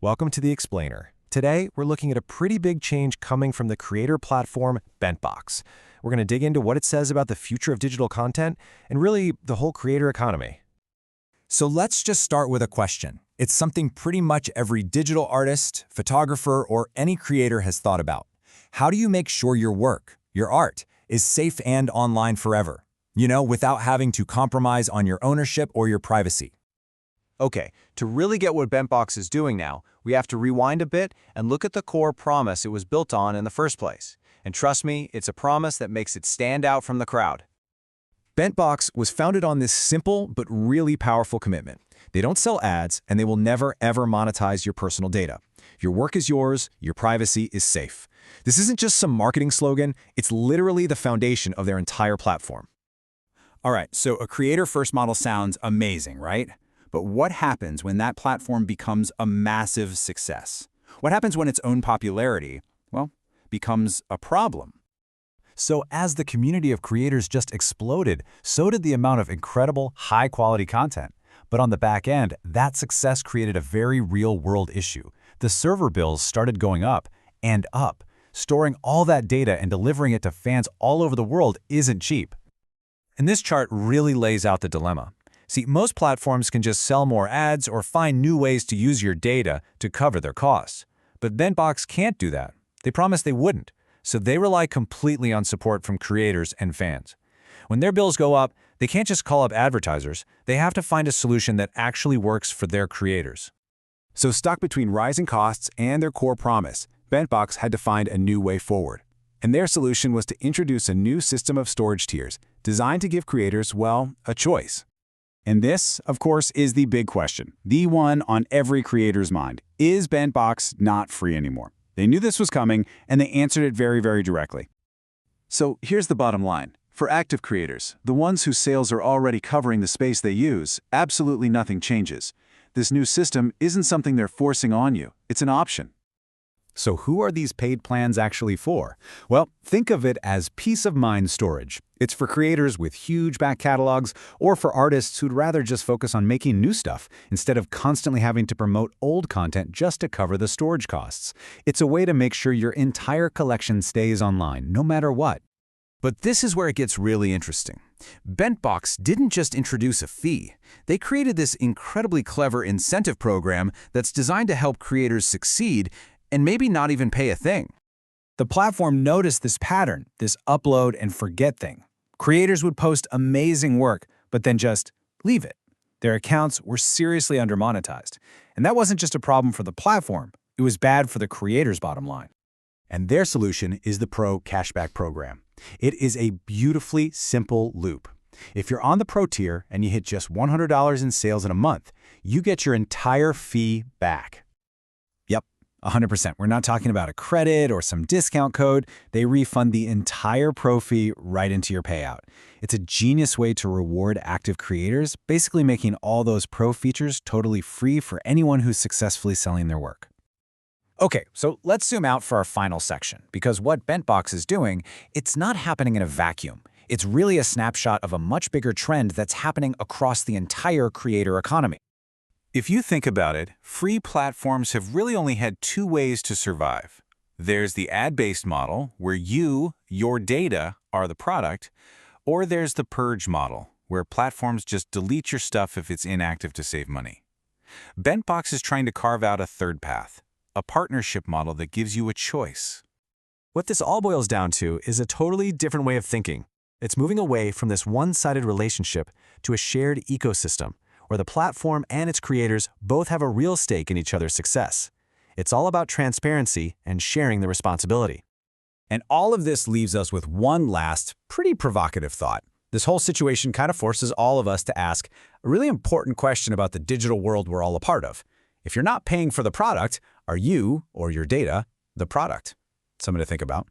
Welcome to The Explainer. Today, we're looking at a pretty big change coming from the creator platform BentBox. We're going to dig into what it says about the future of digital content and really the whole creator economy. So let's just start with a question. It's something pretty much every digital artist, photographer, or any creator has thought about. How do you make sure your work, your art, is safe and online forever? Without having to compromise on your ownership or your privacy. Okay, to really get what BentBox is doing now, we have to rewind a bit and look at the core promise it was built on in the first place. And trust me, it's a promise that makes it stand out from the crowd. BentBox was founded on this simple but really powerful commitment. They don't sell ads, and they will never, ever monetize your personal data. Your work is yours, your privacy is safe. This isn't just some marketing slogan, it's literally the foundation of their entire platform. All right, so a creator-first model sounds amazing, right? But what happens when that platform becomes a massive success? What happens when its own popularity, becomes a problem? So as the community of creators just exploded, so did the amount of incredible, high-quality content. But on the back end, that success created a very real-world issue. The server bills started going up and up. Storing all that data and delivering it to fans all over the world isn't cheap. And this chart really lays out the dilemma. See, most platforms can just sell more ads or find new ways to use your data to cover their costs. But BentBox can't do that. They promised they wouldn't, so they rely completely on support from creators and fans. When their bills go up, they can't just call up advertisers. They have to find a solution that actually works for their creators. So stuck between rising costs and their core promise, BentBox had to find a new way forward. And their solution was to introduce a new system of storage tiers designed to give creators, a choice. And this, of course, is the big question, the one on every creator's mind. Is BentBox not free anymore? They knew this was coming, and they answered it very, very directly. So here's the bottom line. For active creators, the ones whose sales are already covering the space they use, absolutely nothing changes. This new system isn't something they're forcing on you. It's an option. So who are these paid plans actually for? Well, think of it as peace of mind storage. It's for creators with huge back catalogs or for artists who'd rather just focus on making new stuff instead of constantly having to promote old content just to cover the storage costs. It's a way to make sure your entire collection stays online, no matter what. But this is where it gets really interesting. BentBox didn't just introduce a fee. They created this incredibly clever incentive program that's designed to help creators succeed and maybe not even pay a thing. The platform noticed this pattern, this upload and forget thing. Creators would post amazing work, but then just leave it. Their accounts were seriously under-monetized. And that wasn't just a problem for the platform, it was bad for the creator's bottom line. And their solution is the Pro Cashback Program. It is a beautifully simple loop. If you're on the Pro tier and you hit just $100 in sales in a month, you get your entire fee back. 100%. We're not talking about a credit or some discount code. They refund the entire pro fee right into your payout. It's a genius way to reward active creators, basically making all those pro features totally free for anyone who's successfully selling their work. Okay, so let's zoom out for our final section, because what BentBox is doing, it's not happening in a vacuum. It's really a snapshot of a much bigger trend that's happening across the entire creator economy. If you think about it, free platforms have really only had two ways to survive. There's the ad-based model, where your data, are the product, or there's the purge model, where platforms just delete your stuff if it's inactive to save money. BentBox is trying to carve out a third path, a partnership model that gives you a choice. What this all boils down to is a totally different way of thinking. It's moving away from this one-sided relationship to a shared ecosystem, where the platform and its creators both have a real stake in each other's success. It's all about transparency and sharing the responsibility. And all of this leaves us with one last, pretty provocative thought. This whole situation kind of forces all of us to ask a really important question about the digital world we're all a part of. If you're not paying for the product, are you, or your data, the product? Something to think about.